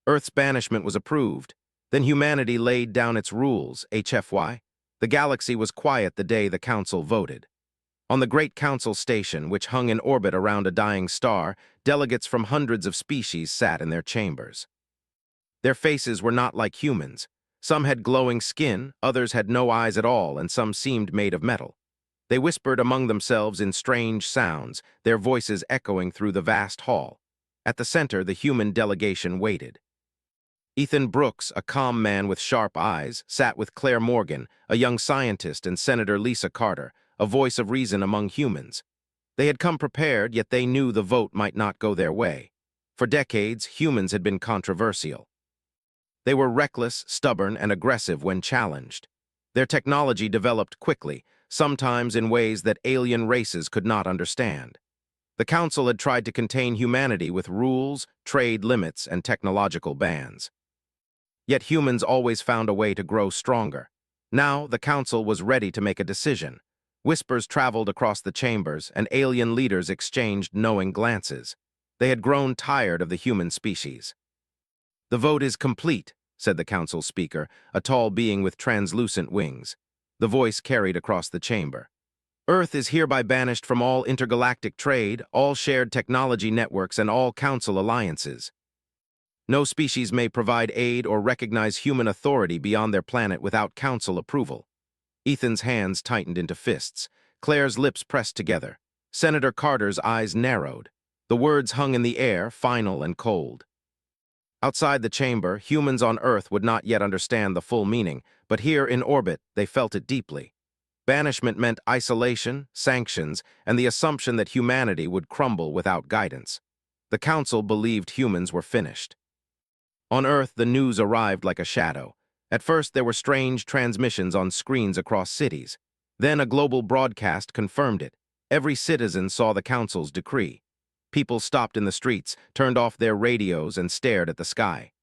Earth's banishment was approved. Then humanity laid down its rules, HFY. The galaxy was quiet the day the council voted. On the Great Council Station, which hung in orbit around a dying star, delegates from hundreds of species sat in their chambers. Their faces were not like humans. Some had glowing skin, others had no eyes at all, and some seemed made of metal. They whispered among themselves in strange sounds, their voices echoing through the vast hall. At the center, the human delegation waited. Ethan Brooks, a calm man with sharp eyes, sat with Claire Morgan, a young scientist, and Senator Lisa Carter, a voice of reason among humans. They had come prepared, yet they knew the vote might not go their way. For decades, humans had been controversial. They were reckless, stubborn, and aggressive when challenged. Their technology developed quickly, sometimes in ways that alien races could not understand. The Council had tried to contain humanity with rules, trade limits, and technological bans. Yet humans always found a way to grow stronger. Now, the Council was ready to make a decision. Whispers traveled across the chambers, and alien leaders exchanged knowing glances. They had grown tired of the human species. "The vote is complete," said the council speaker, a tall being with translucent wings. The voice carried across the chamber. "Earth is hereby banished from all intergalactic trade, all shared technology networks, and all council alliances. No species may provide aid or recognize human authority beyond their planet without council approval." Ethan's hands tightened into fists. Claire's lips pressed together. Senator Carter's eyes narrowed. The words hung in the air, final and cold. Outside the chamber, humans on Earth would not yet understand the full meaning, but here in orbit, they felt it deeply. Banishment meant isolation, sanctions, and the assumption that humanity would crumble without guidance. The Council believed humans were finished. On Earth, the news arrived like a shadow. At first, there were strange transmissions on screens across cities. Then a global broadcast confirmed it. Every citizen saw the Council's decree. People stopped in the streets, turned off their radios, and stared at the sky.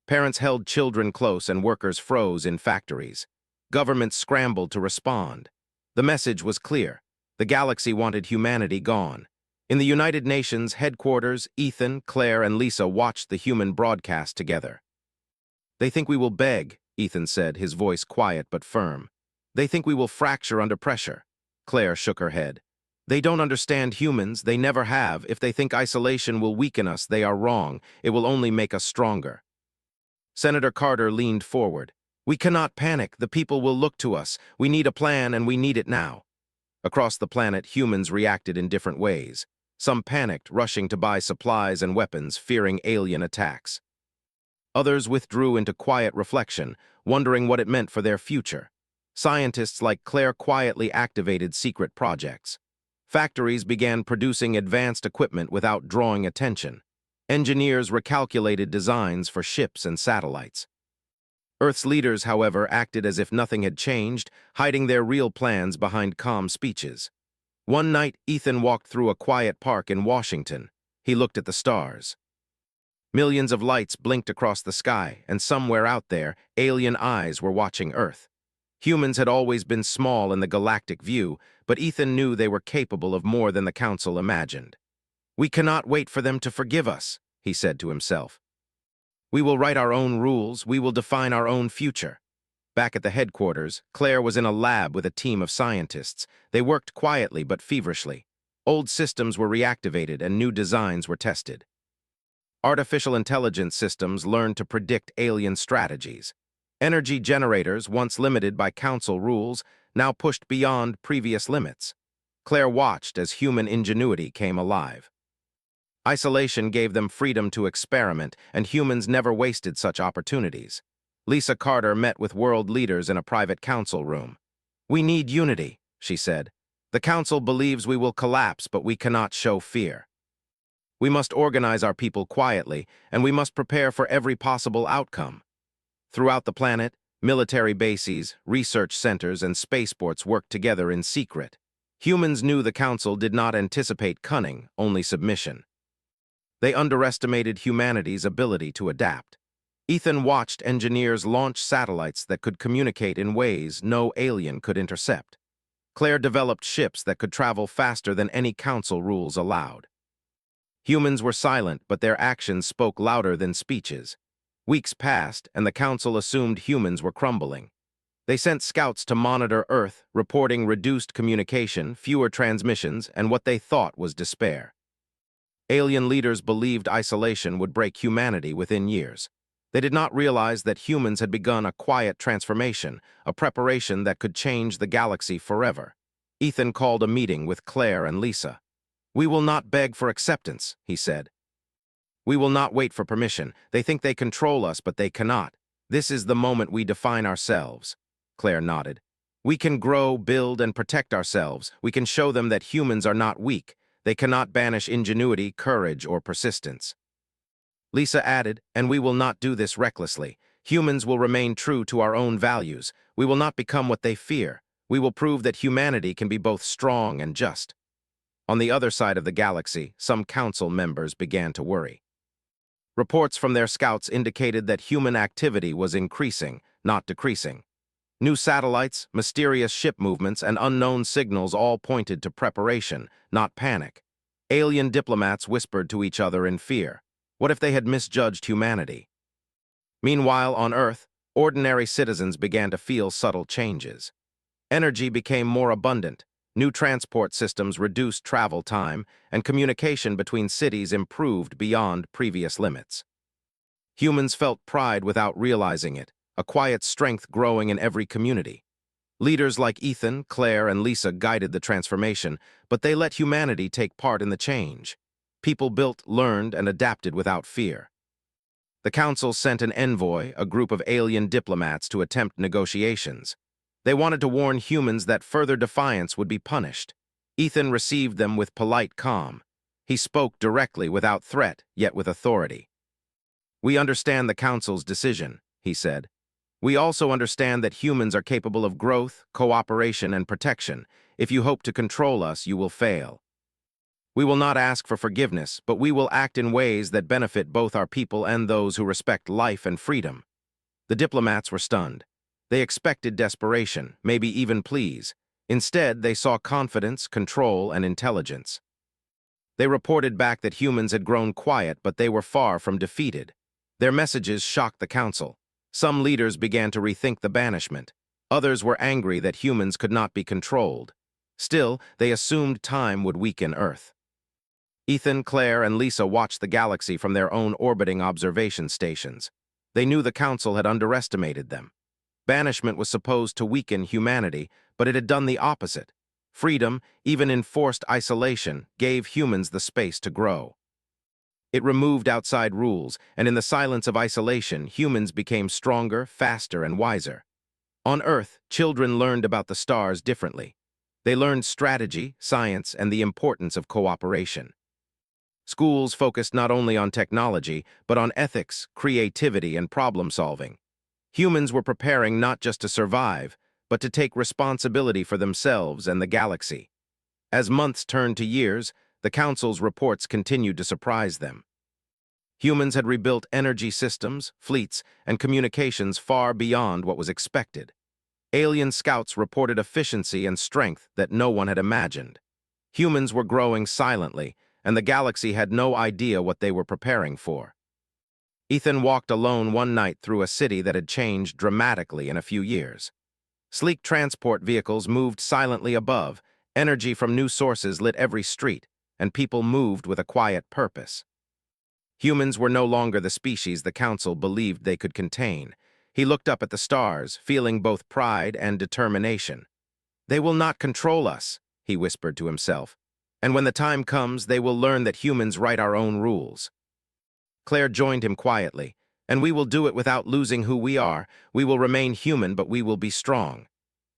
Parents held children close and workers froze in factories. Governments scrambled to respond. The message was clear. The galaxy wanted humanity gone. In the United Nations headquarters, Ethan, Claire, and Lisa watched the human broadcast together. "They think we will beg," Ethan said, his voice quiet but firm. "They think we will fracture under pressure." Claire shook her head. "They don't understand humans, they never have. If they think isolation will weaken us, they are wrong. It will only make us stronger." Senator Carter leaned forward. "We cannot panic. The people will look to us. We need a plan, and we need it now." Across the planet, humans reacted in different ways. Some panicked, rushing to buy supplies and weapons, fearing alien attacks. Others withdrew into quiet reflection, wondering what it meant for their future. Scientists like Claire quietly activated secret projects. Factories began producing advanced equipment without drawing attention. Engineers recalculated designs for ships and satellites. Earth's leaders, however, acted as if nothing had changed, hiding their real plans behind calm speeches. One night, Ethan walked through a quiet park in Washington. He looked at the stars. Millions of lights blinked across the sky, and somewhere out there, alien eyes were watching Earth. Humans had always been small in the galactic view, but Ethan knew they were capable of more than the Council imagined. "We cannot wait for them to forgive us," he said to himself. "We will write our own rules, we will define our own future." Back at the headquarters, Claire was in a lab with a team of scientists. They worked quietly but feverishly. Old systems were reactivated and new designs were tested. Artificial intelligence systems learned to predict alien strategies. Energy generators, once limited by council rules, now pushed beyond previous limits. Claire watched as human ingenuity came alive. Isolation gave them freedom to experiment, and humans never wasted such opportunities. Lisa Carter met with world leaders in a private council room. "We need unity," she said. "The council believes we will collapse, but we cannot show fear. We must organize our people quietly, and we must prepare for every possible outcome." Throughout the planet, military bases, research centers, and spaceports worked together in secret. Humans knew the council did not anticipate cunning, only submission. They underestimated humanity's ability to adapt. Ethan watched engineers launch satellites that could communicate in ways no alien could intercept. Claire developed ships that could travel faster than any council rules allowed. Humans were silent, but their actions spoke louder than speeches. Weeks passed, and the Council assumed humans were crumbling. They sent scouts to monitor Earth, reporting reduced communication, fewer transmissions, and what they thought was despair. Alien leaders believed isolation would break humanity within years. They did not realize that humans had begun a quiet transformation, a preparation that could change the galaxy forever. Ethan called a meeting with Claire and Lisa. "We will not beg for acceptance," he said. "We will not wait for permission. They think they control us, but they cannot. This is the moment we define ourselves." Claire nodded. "We can grow, build, and protect ourselves. We can show them that humans are not weak. They cannot banish ingenuity, courage, or persistence." Lisa added, "And we will not do this recklessly. Humans will remain true to our own values. We will not become what they fear. We will prove that humanity can be both strong and just." On the other side of the galaxy, some council members began to worry. Reports from their scouts indicated that human activity was increasing, not decreasing. New satellites, mysterious ship movements, and unknown signals all pointed to preparation, not panic. Alien diplomats whispered to each other in fear. What if they had misjudged humanity? Meanwhile, on Earth, ordinary citizens began to feel subtle changes. Energy became more abundant, new transport systems reduced travel time, and communication between cities improved beyond previous limits. Humans felt pride without realizing it, a quiet strength growing in every community. Leaders like Ethan, Claire, and Lisa guided the transformation, but they let humanity take part in the change. People built, learned, and adapted without fear. The Council sent an envoy, a group of alien diplomats, to attempt negotiations. They wanted to warn humans that further defiance would be punished. Ethan received them with polite calm. He spoke directly, without threat, yet with authority. "We understand the Council's decision," he said. "We also understand that humans are capable of growth, cooperation, and protection. If you hope to control us, you will fail. We will not ask for forgiveness, but we will act in ways that benefit both our people and those who respect life and freedom." The diplomats were stunned. They expected desperation, maybe even pleas. Instead, they saw confidence, control, and intelligence. They reported back that humans had grown quiet, but they were far from defeated. Their messages shocked the Council. Some leaders began to rethink the banishment. Others were angry that humans could not be controlled. Still, they assumed time would weaken Earth. Ethan, Claire, and Lisa watched the galaxy from their own orbiting observation stations. They knew the Council had underestimated them. Banishment was supposed to weaken humanity, but it had done the opposite. Freedom, even enforced isolation, gave humans the space to grow. It removed outside rules, and in the silence of isolation, humans became stronger, faster, and wiser. On Earth, children learned about the stars differently. They learned strategy, science, and the importance of cooperation. Schools focused not only on technology, but on ethics, creativity, and problem-solving. Humans were preparing not just to survive, but to take responsibility for themselves and the galaxy. As months turned to years, the Council's reports continued to surprise them. Humans had rebuilt energy systems, fleets, and communications far beyond what was expected. Alien scouts reported efficiency and strength that no one had imagined. Humans were growing silently, and the galaxy had no idea what they were preparing for. Ethan walked alone one night through a city that had changed dramatically in a few years. Sleek transport vehicles moved silently above, energy from new sources lit every street, and people moved with a quiet purpose. Humans were no longer the species the Council believed they could contain. He looked up at the stars, feeling both pride and determination. "They will not control us," he whispered to himself. "And when the time comes, they will learn that humans write our own rules." Claire joined him quietly. "And we will do it without losing who we are. We will remain human, but we will be strong."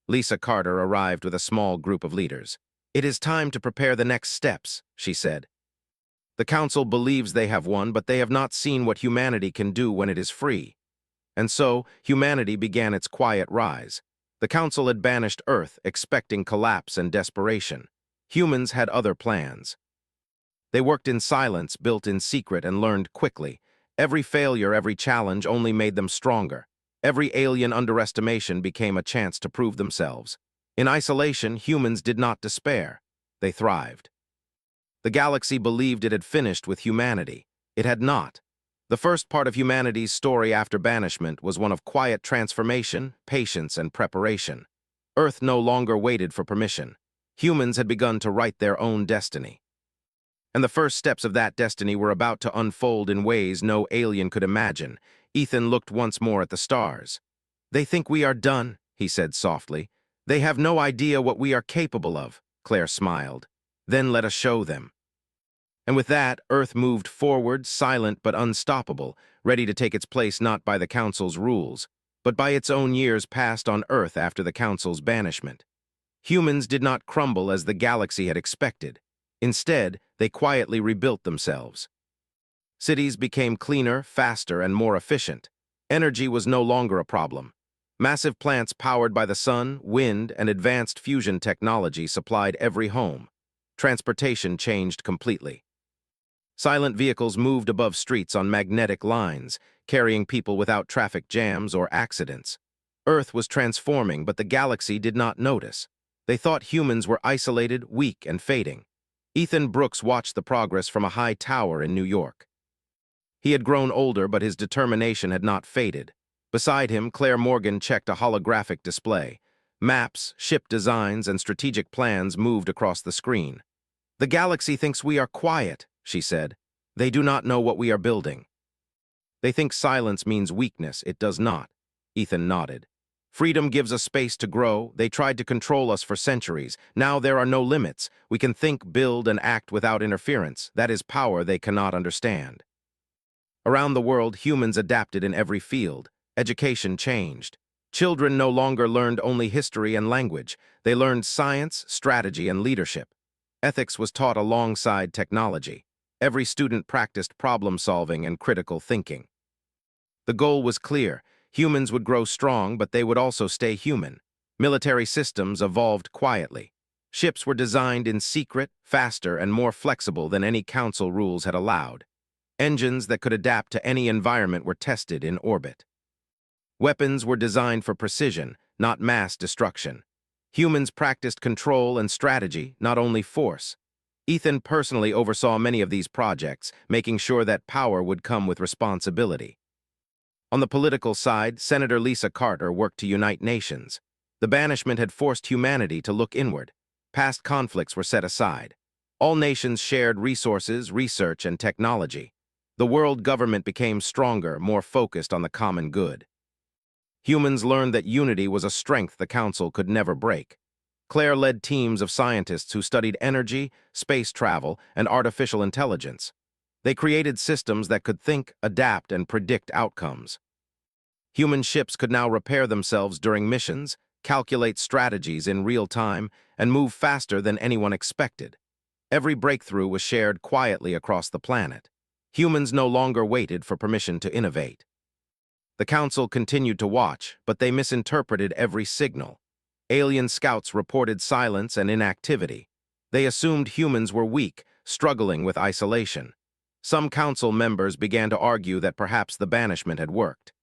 Lisa Carter arrived with a small group of leaders. "It is time to prepare the next steps," she said. "The Council believes they have won, but they have not seen what humanity can do when it is free." And so, humanity began its quiet rise. The Council had banished Earth, expecting collapse and desperation. Humans had other plans. They worked in silence, built in secret, and learned quickly. Every failure, every challenge only made them stronger. Every alien underestimation became a chance to prove themselves. In isolation, humans did not despair. They thrived. The galaxy believed it had finished with humanity. It had not. The first part of humanity's story after banishment was one of quiet transformation, patience, and preparation. Earth no longer waited for permission. Humans had begun to write their own destiny. And the first steps of that destiny were about to unfold in ways no alien could imagine. Ethan looked once more at the stars. "They think we are done," he said softly. "They have no idea what we are capable of," Claire smiled. "Then let us show them." And with that, Earth moved forward, silent but unstoppable, ready to take its place not by the Council's rules, but by its own years passed on Earth after the Council's banishment. Humans did not crumble as the galaxy had expected. Instead, they quietly rebuilt themselves. Cities became cleaner, faster, and more efficient. Energy was no longer a problem. Massive plants powered by the sun, wind, and advanced fusion technology supplied every home. Transportation changed completely. Silent vehicles moved above streets on magnetic lines, carrying people without traffic jams or accidents. Earth was transforming, but the galaxy did not notice. They thought humans were isolated, weak, and fading. Ethan Brooks watched the progress from a high tower in New York. He had grown older, but his determination had not faded. Beside him, Claire Morgan checked a holographic display. Maps, ship designs, and strategic plans moved across the screen. "The galaxy thinks we are quiet," she said. "They do not know what we are building." "They think silence means weakness. It does not." Ethan nodded. "Freedom gives us space to grow. They tried to control us for centuries. Now there are no limits. We can think, build, and act without interference. That is power they cannot understand." Around the world, humans adapted in every field. Education changed. Children no longer learned only history and language. They learned science, strategy, and leadership. Ethics was taught alongside technology. Every student practiced problem-solving and critical thinking. The goal was clear. Humans would grow strong, but they would also stay human. Military systems evolved quietly. Ships were designed in secret, faster, and more flexible than any council rules had allowed. Engines that could adapt to any environment were tested in orbit. Weapons were designed for precision, not mass destruction. Humans practiced control and strategy, not only force. Ethan personally oversaw many of these projects, making sure that power would come with responsibility. On the political side, Senator Lisa Carter worked to unite nations. The banishment had forced humanity to look inward. Past conflicts were set aside. All nations shared resources, research, and technology. The world government became stronger, more focused on the common good. Humans learned that unity was a strength the Council could never break. Claire led teams of scientists who studied energy, space travel, and artificial intelligence. They created systems that could think, adapt, and predict outcomes. Human ships could now repair themselves during missions, calculate strategies in real time, and move faster than anyone expected. Every breakthrough was shared quietly across the planet. Humans no longer waited for permission to innovate. The Council continued to watch, but they misinterpreted every signal. Alien scouts reported silence and inactivity. They assumed humans were weak, struggling with isolation. Some Council members began to argue that perhaps the banishment had worked.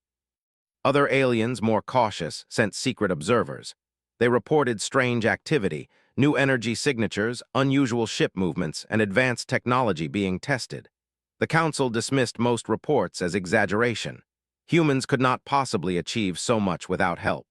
Other aliens, more cautious, sent secret observers. They reported strange activity, new energy signatures, unusual ship movements, and advanced technology being tested. The Council dismissed most reports as exaggeration. Humans could not possibly achieve so much without help.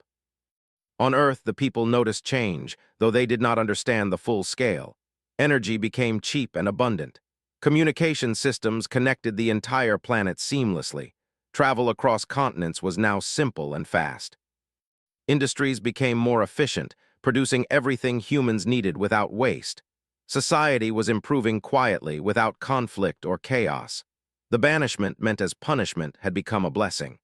On Earth, the people noticed change, though they did not understand the full scale. Energy became cheap and abundant. Communication systems connected the entire planet seamlessly. Travel across continents was now simple and fast. Industries became more efficient, producing everything humans needed without waste. Society was improving quietly, without conflict or chaos. The banishment, meant as punishment, had become a blessing.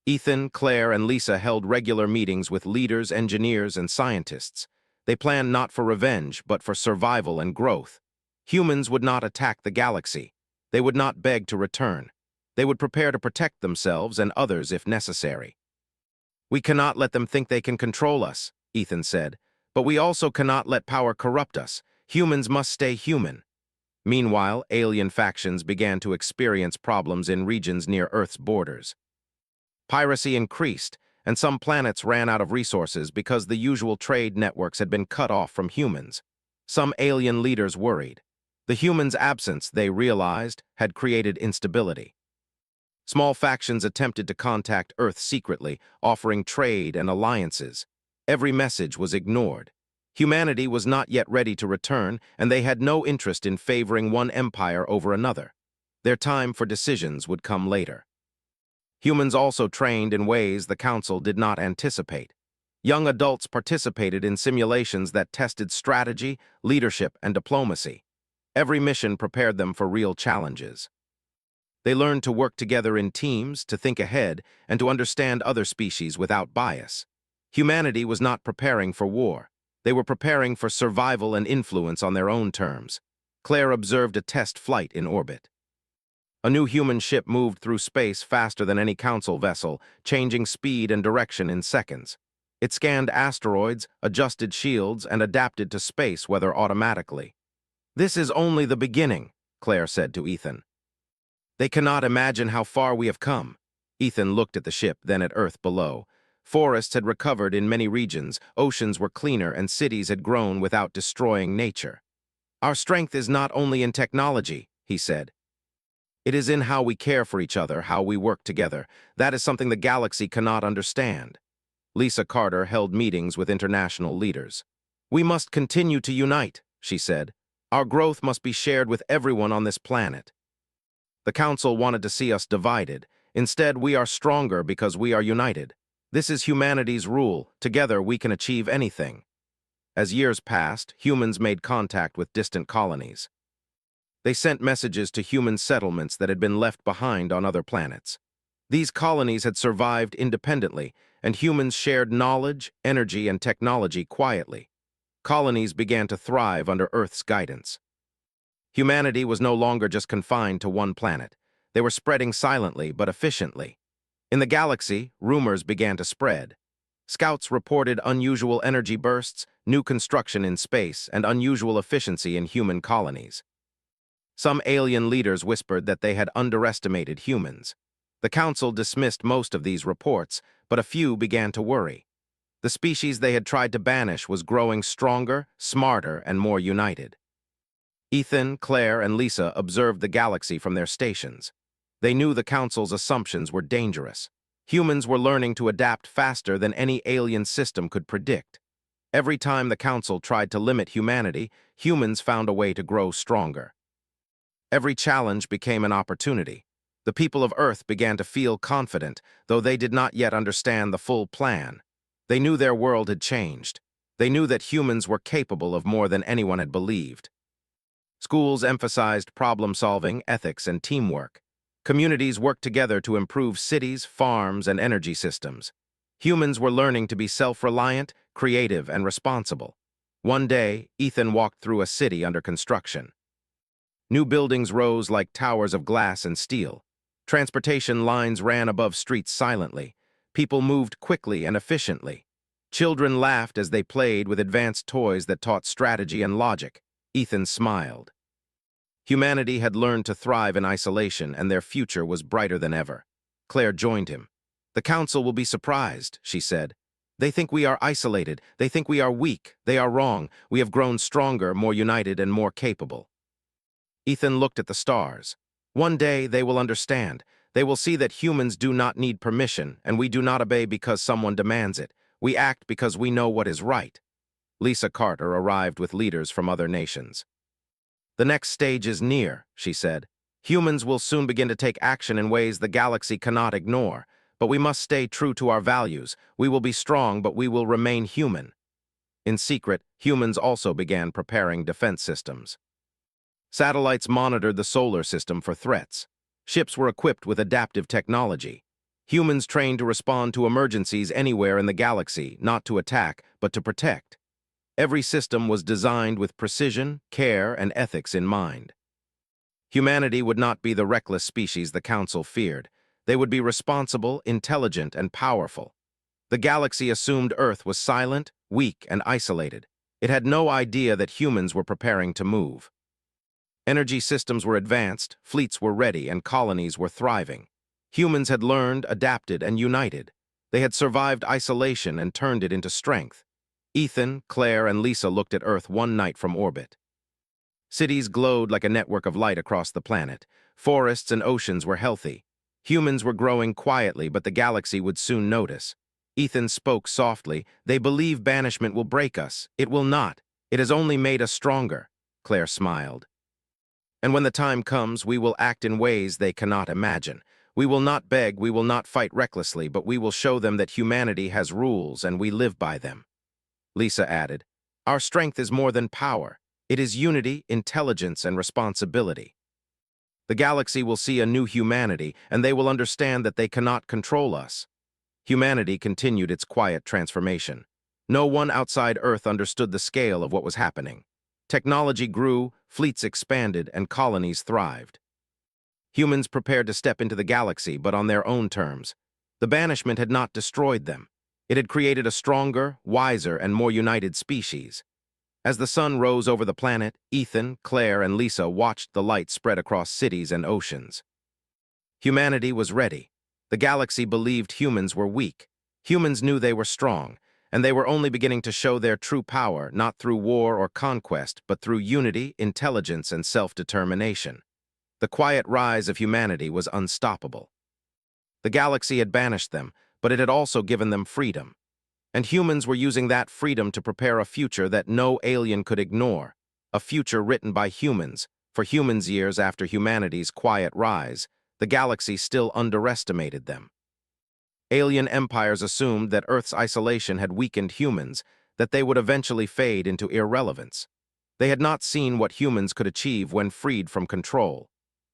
Ethan, Claire, and Lisa held regular meetings with leaders, engineers, and scientists. They planned not for revenge, but for survival and growth. Humans would not attack the galaxy. They would not beg to return. They would prepare to protect themselves and others if necessary. "We cannot let them think they can control us," Ethan said, "but we also cannot let power corrupt us. Humans must stay human." Meanwhile, alien factions began to experience problems in regions near Earth's borders. Piracy increased, and some planets ran out of resources because the usual trade networks had been cut off from humans. Some alien leaders worried. The humans' absence, they realized, had created instability. Small factions attempted to contact Earth secretly, offering trade and alliances. Every message was ignored. Humanity was not yet ready to return, and they had no interest in favoring one empire over another. Their time for decisions would come later. Humans also trained in ways the Council did not anticipate. Young adults participated in simulations that tested strategy, leadership, and diplomacy. Every mission prepared them for real challenges. They learned to work together in teams, to think ahead, and to understand other species without bias. Humanity was not preparing for war. They were preparing for survival and influence on their own terms. Claire observed a test flight in orbit. A new human ship moved through space faster than any Council vessel, changing speed and direction in seconds. It scanned asteroids, adjusted shields, and adapted to space weather automatically. "This is only the beginning," Claire said to Ethan. "They cannot imagine how far we have come." Ethan looked at the ship, then at Earth below. Forests had recovered in many regions, oceans were cleaner, and cities had grown without destroying nature. "Our strength is not only in technology," he said. "It is in how we care for each other, how we work together. That is something the galaxy cannot understand." Lisa Carter held meetings with international leaders. "We must continue to unite," she said. "Our growth must be shared with everyone on this planet." The Council wanted to see us divided. Instead, we are stronger because we are united. This is humanity's rule. Together, we can achieve anything. As years passed, humans made contact with distant colonies. They sent messages to human settlements that had been left behind on other planets. These colonies had survived independently, and humans shared knowledge, energy, and technology quietly. Colonies began to thrive under Earth's guidance. Humanity was no longer just confined to one planet. They were spreading silently but efficiently. In the galaxy, rumors began to spread. Scouts reported unusual energy bursts, new construction in space, and unusual efficiency in human colonies. Some alien leaders whispered that they had underestimated humans. The Council dismissed most of these reports, but a few began to worry. The species they had tried to banish was growing stronger, smarter, and more united. Ethan, Claire, and Lisa observed the galaxy from their stations. They knew the Council's assumptions were dangerous. Humans were learning to adapt faster than any alien system could predict. Every time the Council tried to limit humanity, humans found a way to grow stronger. Every challenge became an opportunity. The people of Earth began to feel confident, though they did not yet understand the full plan. They knew their world had changed. They knew that humans were capable of more than anyone had believed. Schools emphasized problem-solving, ethics, and teamwork. Communities worked together to improve cities, farms, and energy systems. Humans were learning to be self-reliant, creative, and responsible. One day, Ethan walked through a city under construction. New buildings rose like towers of glass and steel. Transportation lines ran above streets silently. People moved quickly and efficiently. Children laughed as they played with advanced toys that taught strategy and logic. Ethan smiled. Humanity had learned to thrive in isolation, and their future was brighter than ever. Claire joined him. "The Council will be surprised," she said. "They think we are isolated. They think we are weak. They are wrong. We have grown stronger, more united, and more capable." Ethan looked at the stars. "One day they will understand. They will see that humans do not need permission, and we do not obey because someone demands it. We act because we know what is right." Lisa Carter arrived with leaders from other nations. "The next stage is near," she said. "Humans will soon begin to take action in ways the galaxy cannot ignore. But we must stay true to our values. We will be strong, but we will remain human." In secret, humans also began preparing defense systems. Satellites monitored the solar system for threats. Ships were equipped with adaptive technology. Humans trained to respond to emergencies anywhere in the galaxy, not to attack, but to protect. Every system was designed with precision, care, and ethics in mind. Humanity would not be the reckless species the Council feared. They would be responsible, intelligent, and powerful. The galaxy assumed Earth was silent, weak, and isolated. It had no idea that humans were preparing to move. Energy systems were advanced, fleets were ready, and colonies were thriving. Humans had learned, adapted, and united. They had survived isolation and turned it into strength. Ethan, Claire, and Lisa looked at Earth one night from orbit. Cities glowed like a network of light across the planet. Forests and oceans were healthy. Humans were growing quietly, but the galaxy would soon notice. Ethan spoke softly. "They believe banishment will break us. It will not. It has only made us stronger." Claire smiled. "And when the time comes, we will act in ways they cannot imagine. We will not beg, we will not fight recklessly, but we will show them that humanity has rules and we live by them." Lisa added, "Our strength is more than power. It is unity, intelligence, and responsibility. The galaxy will see a new humanity, and they will understand that they cannot control us." Humanity continued its quiet transformation. No one outside Earth understood the scale of what was happening. Technology grew, fleets expanded, and colonies thrived. Humans prepared to step into the galaxy, but on their own terms. The banishment had not destroyed them. It had created a stronger, wiser, and more united species. As the sun rose over the planet, Ethan, Claire, and Lisa watched the light spread across cities and oceans. Humanity was ready. The galaxy believed humans were weak. Humans knew they were strong, and they were only beginning to show their true power, not through war or conquest, but through unity, intelligence, and self-determination. The quiet rise of humanity was unstoppable. The galaxy had banished them, but it had also given them freedom. And humans were using that freedom to prepare a future that no alien could ignore, a future written by humans. For humans, years after humanity's quiet rise, the galaxy still underestimated them. Alien empires assumed that Earth's isolation had weakened humans, that they would eventually fade into irrelevance. They had not seen what humans could achieve when freed from control.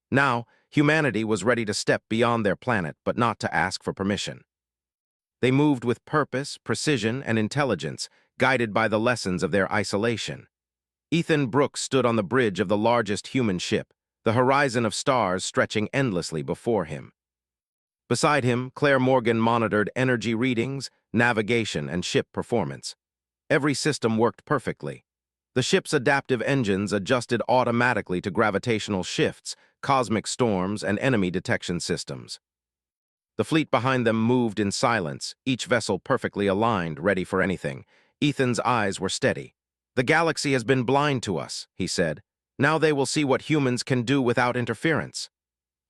Now, humanity was ready to step beyond their planet, but not to ask for permission. They moved with purpose, precision, and intelligence, guided by the lessons of their isolation. Ethan Brooks stood on the bridge of the largest human ship, the horizon of stars stretching endlessly before him. Beside him, Claire Morgan monitored energy readings, navigation, and ship performance. Every system worked perfectly. The ship's adaptive engines adjusted automatically to gravitational shifts, cosmic storms, and enemy detection systems. The fleet behind them moved in silence, each vessel perfectly aligned, ready for anything. Ethan's eyes were steady. "The galaxy has been blind to us," he said. "Now they will see what humans can do without interference."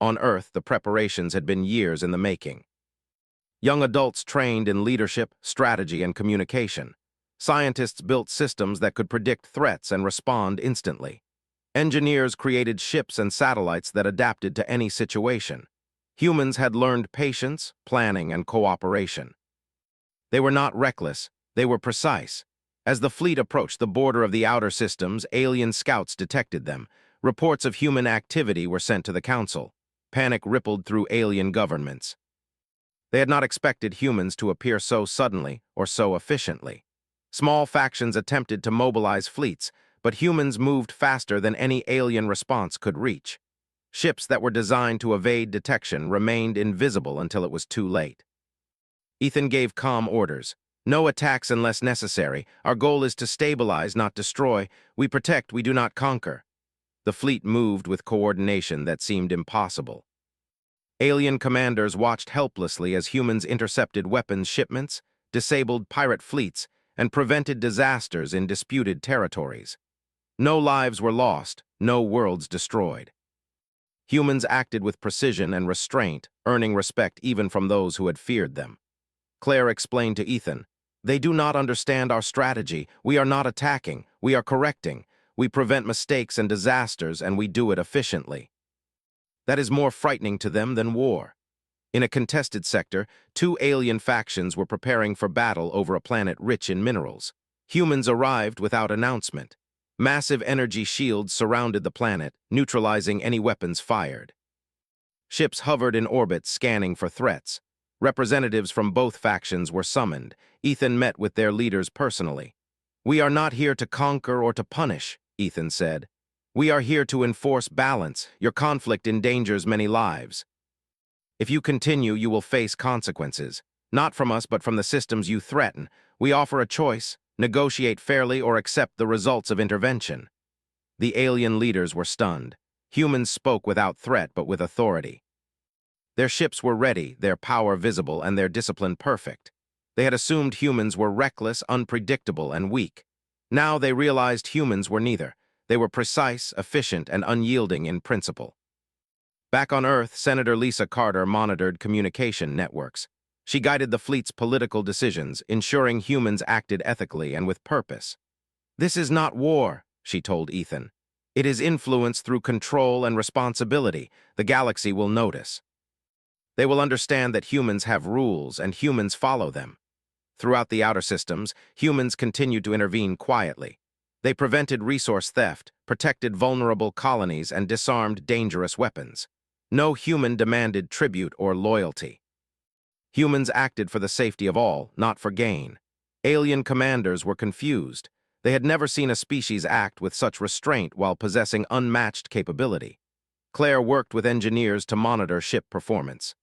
On Earth, the preparations had been years in the making. Young adults trained in leadership, strategy, and communication. Scientists built systems that could predict threats and respond instantly. Engineers created ships and satellites that adapted to any situation. Humans had learned patience, planning, and cooperation. They were not reckless, they were precise. As the fleet approached the border of the outer systems, alien scouts detected them. Reports of human activity were sent to the Council. Panic rippled through alien governments. They had not expected humans to appear so suddenly or so efficiently. Small factions attempted to mobilize fleets, but humans moved faster than any alien response could reach. Ships that were designed to evade detection remained invisible until it was too late. Ethan gave calm orders. "No attacks unless necessary. Our goal is to stabilize, not destroy. We protect, we do not conquer." The fleet moved with coordination that seemed impossible. Alien commanders watched helplessly as humans intercepted weapons shipments, disabled pirate fleets, and prevented disasters in disputed territories. No lives were lost, no worlds destroyed. Humans acted with precision and restraint, earning respect even from those who had feared them. Claire explained to Ethan, "They do not understand our strategy. We are not attacking, we are correcting. We prevent mistakes and disasters, and we do it efficiently." That is more frightening to them than war. In a contested sector, two alien factions were preparing for battle over a planet rich in minerals. Humans arrived without announcement. Massive energy shields surrounded the planet, neutralizing any weapons fired. Ships hovered in orbit, scanning for threats. Representatives from both factions were summoned. Ethan met with their leaders personally. "We are not here to conquer or to punish," Ethan said. "We are here to enforce balance. Your conflict endangers many lives. If you continue, you will face consequences. Not from us, but from the systems you threaten. We offer a choice: negotiate fairly or accept the results of intervention." The alien leaders were stunned. Humans spoke without threat, but with authority. Their ships were ready, their power visible, and their discipline perfect. They had assumed humans were reckless, unpredictable, and weak. Now they realized humans were neither. They were precise, efficient, and unyielding in principle. Back on Earth, Senator Lisa Carter monitored communication networks. She guided the fleet's political decisions, ensuring humans acted ethically and with purpose. "This is not war," she told Ethan. "It is influence through control and responsibility. The galaxy will notice. They will understand that humans have rules and humans follow them." Throughout the outer systems, humans continued to intervene quietly. They prevented resource theft, protected vulnerable colonies, and disarmed dangerous weapons. No human demanded tribute or loyalty. Humans acted for the safety of all, not for gain. Alien commanders were confused. They had never seen a species act with such restraint while possessing unmatched capability. Claire worked with engineers to monitor ship performance.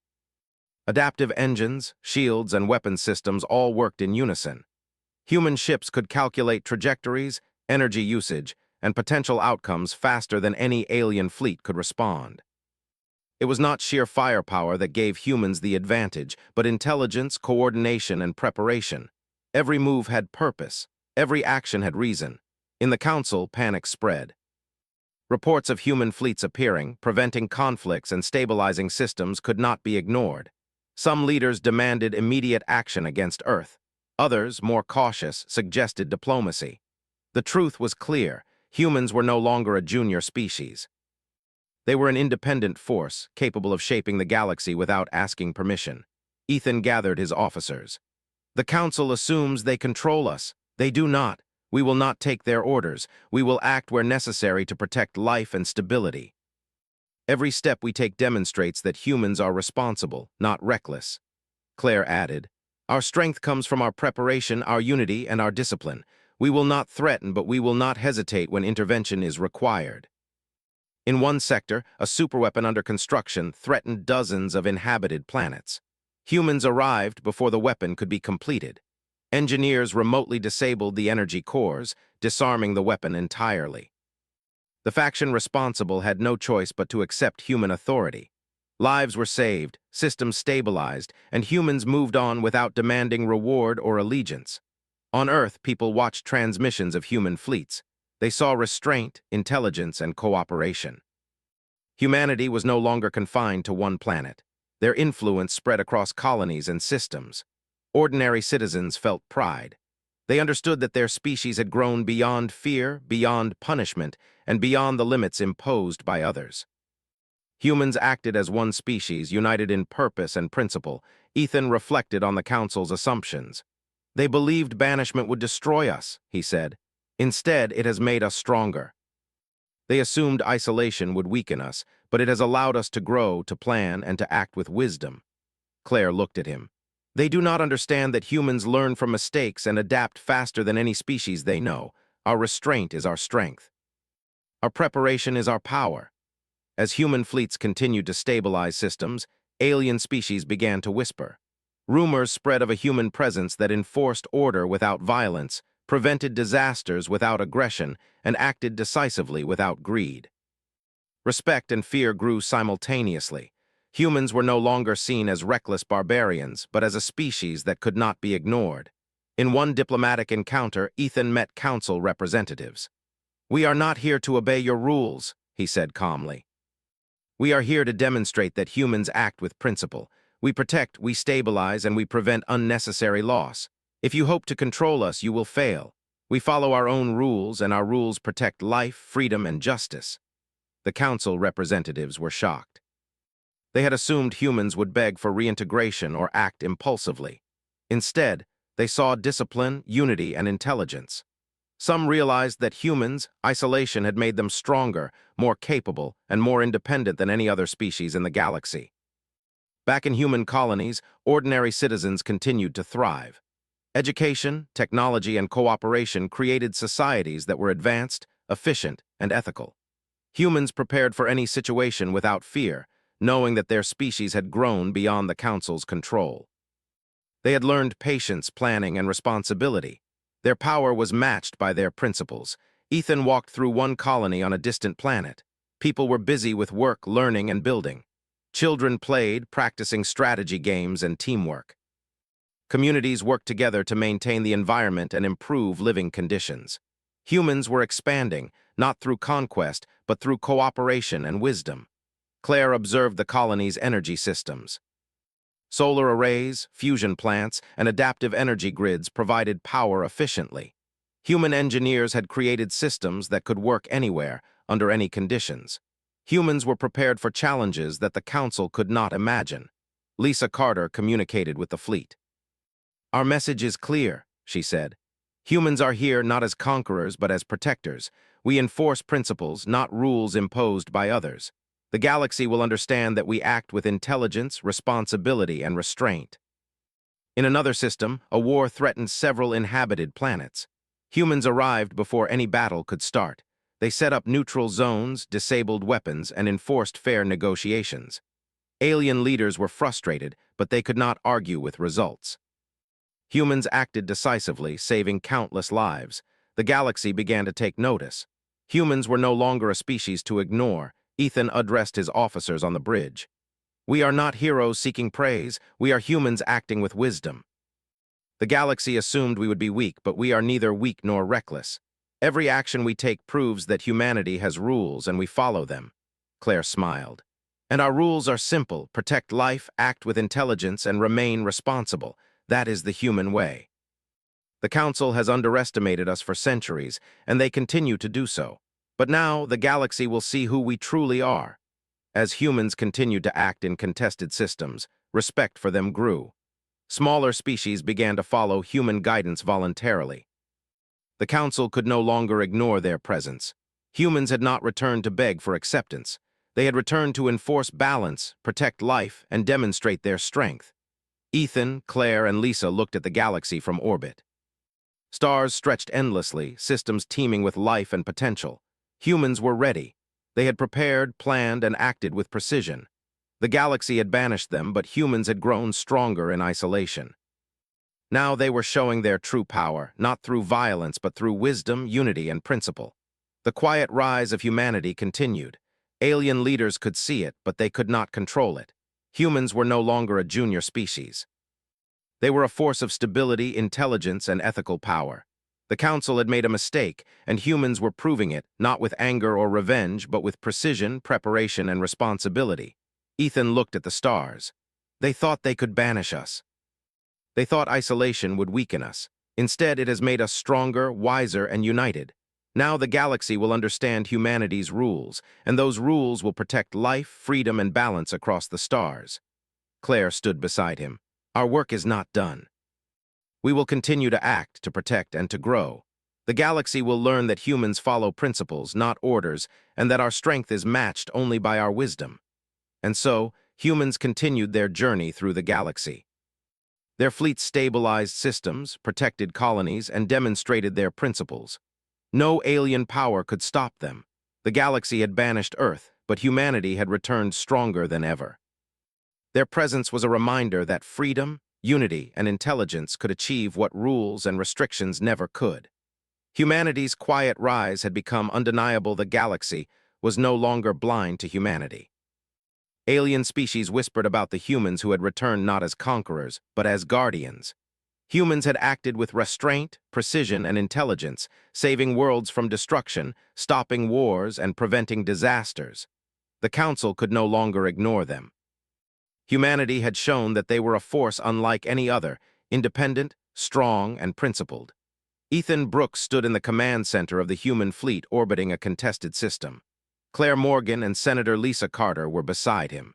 Adaptive engines, shields, and weapon systems all worked in unison. Human ships could calculate trajectories, energy usage, and potential outcomes faster than any alien fleet could respond. It was not sheer firepower that gave humans the advantage, but intelligence, coordination, and preparation. Every move had purpose. Every action had reason. In the Council, panic spread. Reports of human fleets appearing, preventing conflicts, and stabilizing systems could not be ignored. Some leaders demanded immediate action against Earth. Others, more cautious, suggested diplomacy. The truth was clear. Humans were no longer a junior species. They were an independent force, capable of shaping the galaxy without asking permission. Ethan gathered his officers. "The Council assumes they control us. They do not. We will not take their orders. We will act where necessary to protect life and stability. Every step we take demonstrates that humans are responsible, not reckless." Claire added, "Our strength comes from our preparation, our unity, and our discipline. We will not threaten, but we will not hesitate when intervention is required." In one sector, a superweapon under construction threatened dozens of inhabited planets. Humans arrived before the weapon could be completed. Engineers remotely disabled the energy cores, disarming the weapon entirely. The faction responsible had no choice but to accept human authority. Lives were saved, systems stabilized, and humans moved on without demanding reward or allegiance. On Earth, people watched transmissions of human fleets. They saw restraint, intelligence, and cooperation. Humanity was no longer confined to one planet. Their influence spread across colonies and systems. Ordinary citizens felt pride. They understood that their species had grown beyond fear, beyond punishment, and beyond the limits imposed by others. Humans acted as one species, united in purpose and principle. Ethan reflected on the Council's assumptions. "They believed banishment would destroy us," he said. "Instead, it has made us stronger. They assumed isolation would weaken us, but it has allowed us to grow, to plan, and to act with wisdom." Claire looked at him. "They do not understand that humans learn from mistakes and adapt faster than any species they know. Our restraint is our strength. Our preparation is our power." As human fleets continued to stabilize systems, alien species began to whisper. Rumors spread of a human presence that enforced order without violence, prevented disasters without aggression, and acted decisively without greed. Respect and fear grew simultaneously. Humans were no longer seen as reckless barbarians, but as a species that could not be ignored. In one diplomatic encounter, Ethan met council representatives. "We are not here to obey your rules," he said calmly. "We are here to demonstrate that humans act with principle. We protect, we stabilize, and we prevent unnecessary loss. If you hope to control us, you will fail. We follow our own rules, and our rules protect life, freedom, and justice." The council representatives were shocked. They had assumed humans would beg for reintegration or act impulsively. Instead, they saw discipline, unity, and intelligence. Some realized that humans' isolation had made them stronger, more capable, and more independent than any other species in the galaxy. Back in human colonies, ordinary citizens continued to thrive. Education, technology, and cooperation created societies that were advanced, efficient, and ethical. Humans prepared for any situation without fear, knowing that their species had grown beyond the Council's control. They had learned patience, planning, and responsibility. Their power was matched by their principles. Ethan walked through one colony on a distant planet. People were busy with work, learning, and building. Children played, practicing strategy games and teamwork. Communities worked together to maintain the environment and improve living conditions. Humans were expanding, not through conquest, but through cooperation and wisdom. Claire observed the colony's energy systems. Solar arrays, fusion plants, and adaptive energy grids provided power efficiently. Human engineers had created systems that could work anywhere, under any conditions. Humans were prepared for challenges that the Council could not imagine. Lisa Carter communicated with the fleet. "Our message is clear," she said. "Humans are here not as conquerors but as protectors. We enforce principles, not rules imposed by others. The galaxy will understand that we act with intelligence, responsibility, and restraint." In another system, a war threatened several inhabited planets. Humans arrived before any battle could start. They set up neutral zones, disabled weapons, and enforced fair negotiations. Alien leaders were frustrated, but they could not argue with results. Humans acted decisively, saving countless lives. The galaxy began to take notice. Humans were no longer a species to ignore. Ethan addressed his officers on the bridge. "We are not heroes seeking praise. We are humans acting with wisdom. The galaxy assumed we would be weak, but we are neither weak nor reckless. Every action we take proves that humanity has rules and we follow them." Claire smiled. "And our rules are simple: protect life, act with intelligence, and remain responsible. That is the human way. The Council has underestimated us for centuries, and they continue to do so. But now the galaxy will see who we truly are." As humans continued to act in contested systems, respect for them grew. Smaller species began to follow human guidance voluntarily. The Council could no longer ignore their presence. Humans had not returned to beg for acceptance. They had returned to enforce balance, protect life, and demonstrate their strength. Ethan, Claire, and Lisa looked at the galaxy from orbit. Stars stretched endlessly, systems teeming with life and potential. Humans were ready. They had prepared, planned, and acted with precision. The galaxy had banished them, but humans had grown stronger in isolation. Now they were showing their true power, not through violence, but through wisdom, unity, and principle. The quiet rise of humanity continued. Alien leaders could see it, but they could not control it. Humans were no longer a junior species. They were a force of stability, intelligence, and ethical power. The Council had made a mistake, and humans were proving it, not with anger or revenge, but with precision, preparation, and responsibility. Ethan looked at the stars. They thought they could banish us. They thought isolation would weaken us. Instead, it has made us stronger, wiser, and united. Now the galaxy will understand humanity's rules, and those rules will protect life, freedom, and balance across the stars. Claire stood beside him. "Our work is not done. We will continue to act, to protect, and to grow. The galaxy will learn that humans follow principles, not orders, and that our strength is matched only by our wisdom." And so, humans continued their journey through the galaxy. Their fleet stabilized systems, protected colonies, and demonstrated their principles. No alien power could stop them. The galaxy had banished Earth, but humanity had returned stronger than ever. Their presence was a reminder that freedom, unity, and intelligence could achieve what rules and restrictions never could. Humanity's quiet rise had become undeniable. The galaxy was no longer blind to humanity. Alien species whispered about the humans who had returned not as conquerors, but as guardians. Humans had acted with restraint, precision, and intelligence, saving worlds from destruction, stopping wars, and preventing disasters. The Council could no longer ignore them. Humanity had shown that they were a force unlike any other, independent, strong, and principled. Ethan Brooks stood in the command center of the human fleet orbiting a contested system. Claire Morgan and Senator Lisa Carter were beside him.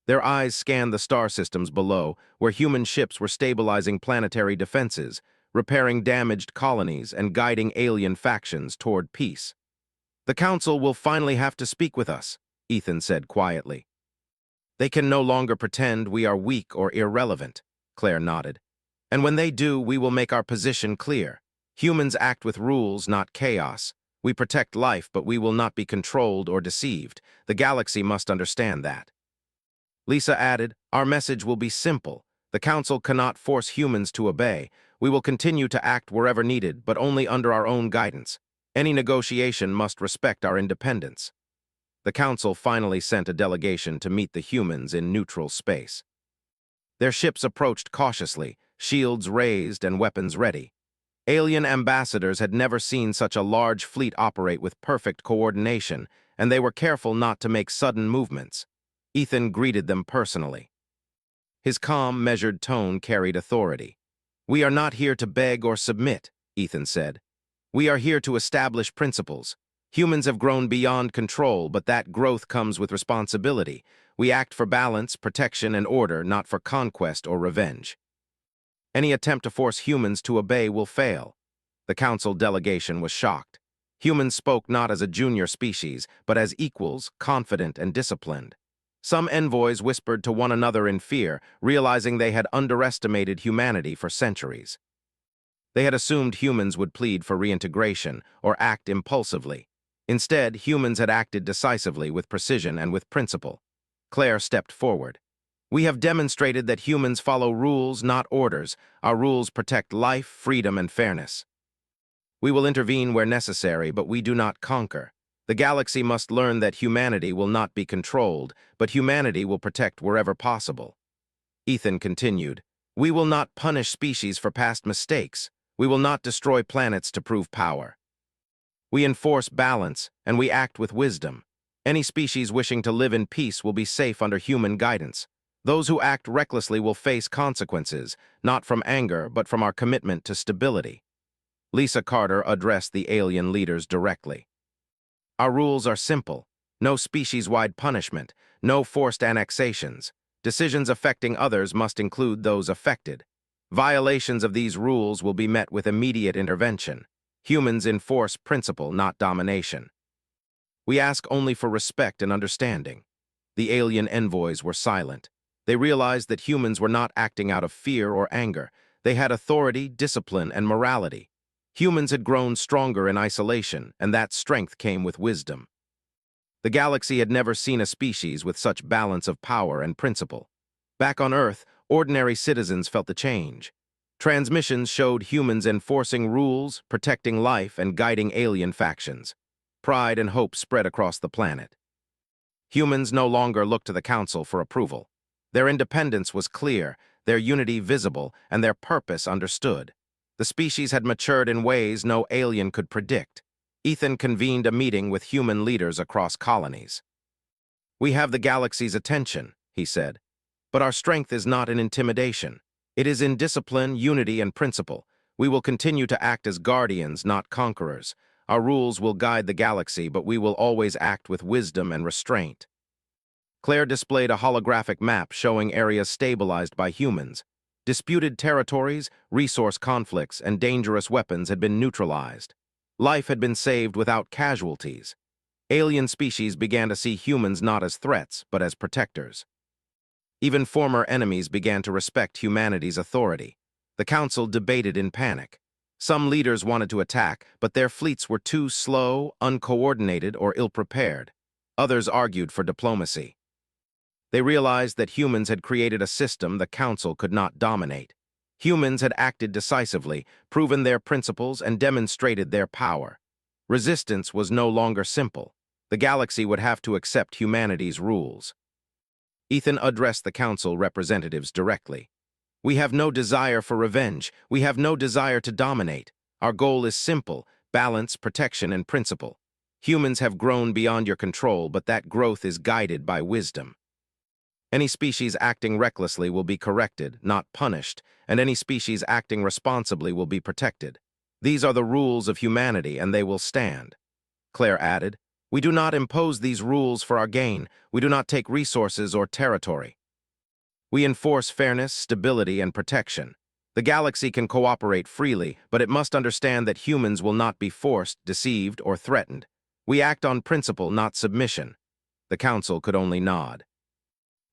Their eyes scanned the star systems below, where human ships were stabilizing planetary defenses, repairing damaged colonies, and guiding alien factions toward peace. "The Council will finally have to speak with us," Ethan said quietly. "They can no longer pretend we are weak or irrelevant," Claire nodded. "And when they do, we will make our position clear. Humans act with rules, not chaos. We protect life, but we will not be controlled or deceived. The galaxy must understand that." Lisa added, "Our message will be simple. The Council cannot force humans to obey. We will continue to act wherever needed, but only under our own guidance. Any negotiation must respect our independence." The Council finally sent a delegation to meet the humans in neutral space. Their ships approached cautiously, shields raised and weapons ready. Alien ambassadors had never seen such a large fleet operate with perfect coordination, and they were careful not to make sudden movements. Ethan greeted them personally. His calm, measured tone carried authority. "We are not here to beg or submit," Ethan said. "We are here to establish principles. Humans have grown beyond control, but that growth comes with responsibility. We act for balance, protection, and order, not for conquest or revenge. Any attempt to force humans to obey will fail." The council delegation was shocked. Humans spoke not as a junior species, but as equals, confident and disciplined. Some envoys whispered to one another in fear, realizing they had underestimated humanity for centuries. They had assumed humans would plead for reintegration or act impulsively. Instead, humans had acted decisively with precision and with principle. Claire stepped forward. "We have demonstrated that humans follow rules, not orders. Our rules protect life, freedom, and fairness. We will intervene where necessary, but we do not conquer. The galaxy must learn that humanity will not be controlled, but humanity will protect wherever possible." Ethan continued, "We will not punish species for past mistakes. We will not destroy planets to prove power. We enforce balance, and we act with wisdom. Any species wishing to live in peace will be safe under human guidance. Those who act recklessly will face consequences, not from anger, but from our commitment to stability." Lisa Carter addressed the alien leaders directly. "Our rules are simple. No species-wide punishment, no forced annexations. Decisions affecting others must include those affected. Violations of these rules will be met with immediate intervention. Humans enforce principle, not domination. We ask only for respect and understanding." The alien envoys were silent. They realized that humans were not acting out of fear or anger. They had authority, discipline, and morality. Humans had grown stronger in isolation, and that strength came with wisdom. The galaxy had never seen a species with such balance of power and principle. Back on Earth, ordinary citizens felt the change. Transmissions showed humans enforcing rules, protecting life, and guiding alien factions. Pride and hope spread across the planet. Humans no longer looked to the Council for approval. Their independence was clear, their unity visible, and their purpose understood. The species had matured in ways no alien could predict. Ethan convened a meeting with human leaders across colonies. "We have the galaxy's attention," he said. "But our strength is not in intimidation. It is in discipline, unity, and principle. We will continue to act as guardians, not conquerors. Our rules will guide the galaxy, but we will always act with wisdom and restraint." Claire displayed a holographic map showing areas stabilized by humans. Disputed territories, resource conflicts, and dangerous weapons had been neutralized. Life had been saved without casualties. Alien species began to see humans not as threats, but as protectors. Even former enemies began to respect humanity's authority. The Council debated in panic. Some leaders wanted to attack, but their fleets were too slow, uncoordinated, or ill-prepared. Others argued for diplomacy. They realized that humans had created a system the Council could not dominate. Humans had acted decisively, proven their principles, and demonstrated their power. Resistance was no longer simple. The galaxy would have to accept humanity's rules. Ethan addressed the Council representatives directly. "We have no desire for revenge. We have no desire to dominate. Our goal is simple: balance, protection, and principle. Humans have grown beyond your control, but that growth is guided by wisdom. Any species acting recklessly will be corrected, not punished, and any species acting responsibly will be protected. These are the rules of humanity, and they will stand." Claire added, "We do not impose these rules for our gain. We do not take resources or territory. We enforce fairness, stability, and protection. The galaxy can cooperate freely, but it must understand that humans will not be forced, deceived, or threatened. We act on principle, not submission." The Council could only nod.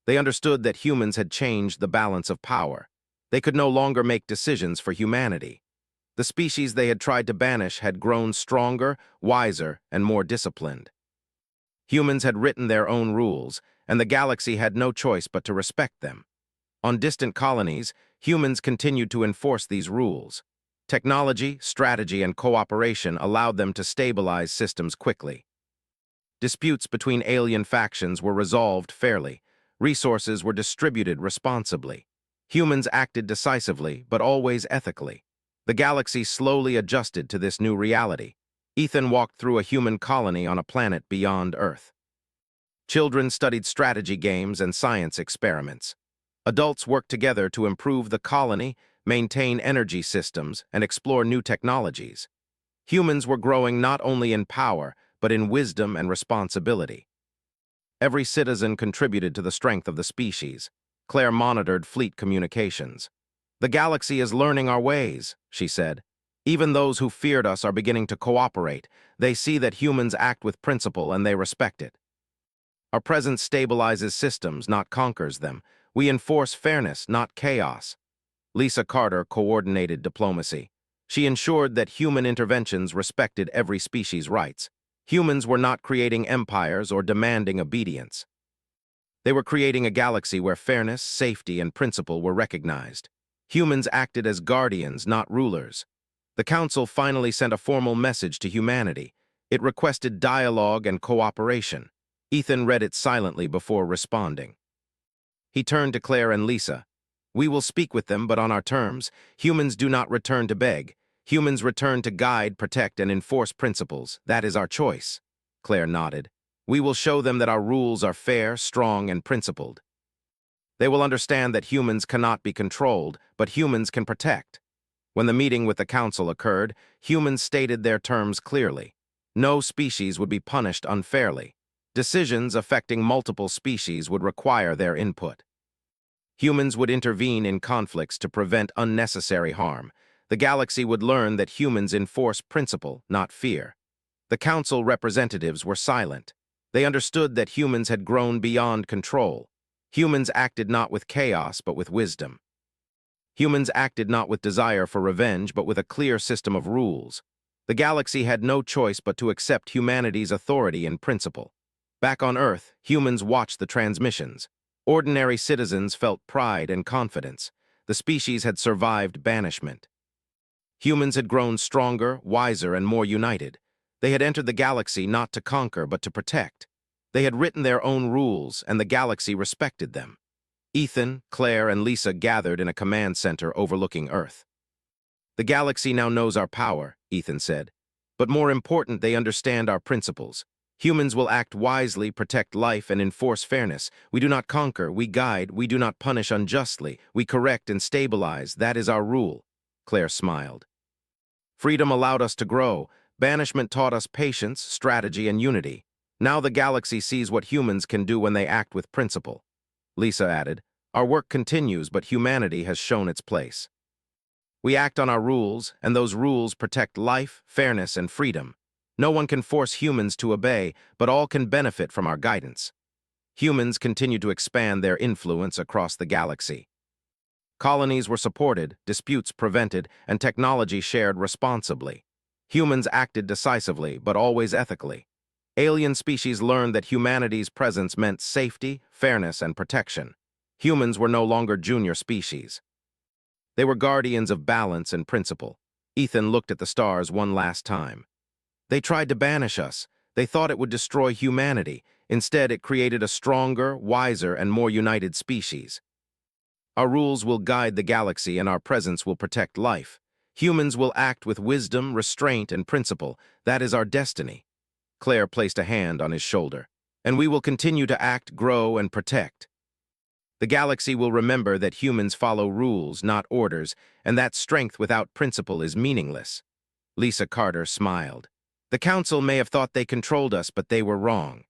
They understood that humans had changed the balance of power. They could no longer make decisions for humanity. The species they had tried to banish had grown stronger, wiser, and more disciplined. Humans had written their own rules, and the galaxy had no choice but to respect them. On distant colonies, humans continued to enforce these rules. Technology, strategy, and cooperation allowed them to stabilize systems quickly. Disputes between alien factions were resolved fairly. Resources were distributed responsibly. Humans acted decisively, but always ethically. The galaxy slowly adjusted to this new reality. Ethan walked through a human colony on a planet beyond Earth. Children studied strategy games and science experiments. Adults worked together to improve the colony, maintain energy systems, and explore new technologies. Humans were growing not only in power, but in wisdom and responsibility. Every citizen contributed to the strength of the species. Claire monitored fleet communications. "The galaxy is learning our ways," she said. "Even those who feared us are beginning to cooperate. They see that humans act with principle and they respect it. Our presence stabilizes systems, not conquers them. We enforce fairness, not chaos." Lisa Carter coordinated diplomacy. She ensured that human interventions respected every species' rights. Humans were not creating empires or demanding obedience. They were creating a galaxy where fairness, safety, and principle were recognized. Humans acted as guardians, not rulers. The Council finally sent a formal message to humanity. It requested dialogue and cooperation. Ethan read it silently before responding. He turned to Claire and Lisa. "We will speak with them, but on our terms. Humans do not return to beg. Humans return to guide, protect, and enforce principles. That is our choice." Claire nodded. "We will show them that our rules are fair, strong, and principled. They will understand that humans cannot be controlled, but humans can protect." When the meeting with the Council occurred, humans stated their terms clearly. No species would be punished unfairly. Decisions affecting multiple species would require their input. Humans would intervene in conflicts to prevent unnecessary harm. The galaxy would learn that humans enforce principle, not fear. The Council representatives were silent. They understood that humans had grown beyond control. Humans acted not with chaos, but with wisdom. Humans acted not with desire for revenge, but with a clear system of rules. The galaxy had no choice but to accept humanity's authority and principle. Back on Earth, humans watched the transmissions. Ordinary citizens felt pride and confidence. The species had survived banishment. Humans had grown stronger, wiser, and more united. They had entered the galaxy not to conquer, but to protect. They had written their own rules, and the galaxy respected them. Ethan, Claire, and Lisa gathered in a command center overlooking Earth. "The galaxy now knows our power," Ethan said. "But more important, they understand our principles. Humans will act wisely, protect life, and enforce fairness. We do not conquer, we guide. We do not punish unjustly. We correct and stabilize. That is our rule." Claire smiled. "Freedom allowed us to grow. Banishment taught us patience, strategy, and unity. Now the galaxy sees what humans can do when they act with principle." Lisa added, "Our work continues, but humanity has shown its place. We act on our rules, and those rules protect life, fairness, and freedom. No one can force humans to obey, but all can benefit from our guidance." Humans continue to expand their influence across the galaxy. Colonies were supported, disputes prevented, and technology shared responsibly. Humans acted decisively, but always ethically. Alien species learned that humanity's presence meant safety, fairness, and protection. Humans were no longer junior species. They were guardians of balance and principle. Ethan looked at the stars one last time. "They tried to banish us. They thought it would destroy humanity. Instead, it created a stronger, wiser, and more united species. Our rules will guide the galaxy, and our presence will protect life. Humans will act with wisdom, restraint, and principle. That is our destiny." Claire placed a hand on his shoulder. "And we will continue to act, grow, and protect. The galaxy will remember that humans follow rules, not orders, and that strength without principle is meaningless." Lisa Carter smiled. "The Council may have thought they controlled us, but they were wrong.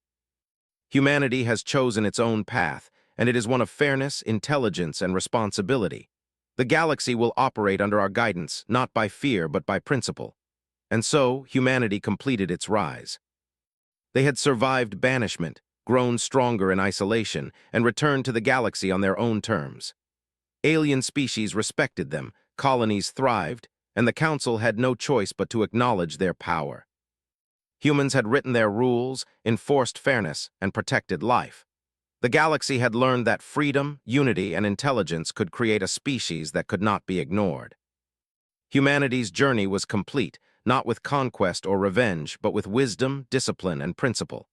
Humanity has chosen its own path, and it is one of fairness, intelligence, and responsibility. The galaxy will operate under our guidance, not by fear, but by principle." And so, humanity completed its rise. They had survived banishment, grown stronger in isolation, and returned to the galaxy on their own terms. Alien species respected them, colonies thrived, and the Council had no choice but to acknowledge their power. Humans had written their rules, enforced fairness, and protected life. The galaxy had learned that freedom, unity, and intelligence could create a species that could not be ignored. Humanity's journey was complete, not with conquest or revenge, but with wisdom, discipline, and principle.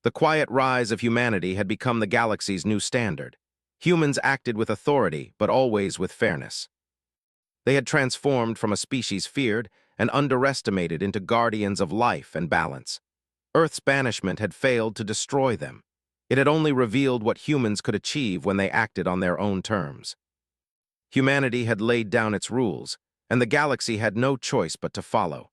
The quiet rise of humanity had become the galaxy's new standard. Humans acted with authority, but always with fairness. They had transformed from a species feared and underestimated into guardians of life and balance. Earth's banishment had failed to destroy them. It had only revealed what humans could achieve when they acted on their own terms. Humanity had laid down its rules, and the galaxy had no choice but to follow.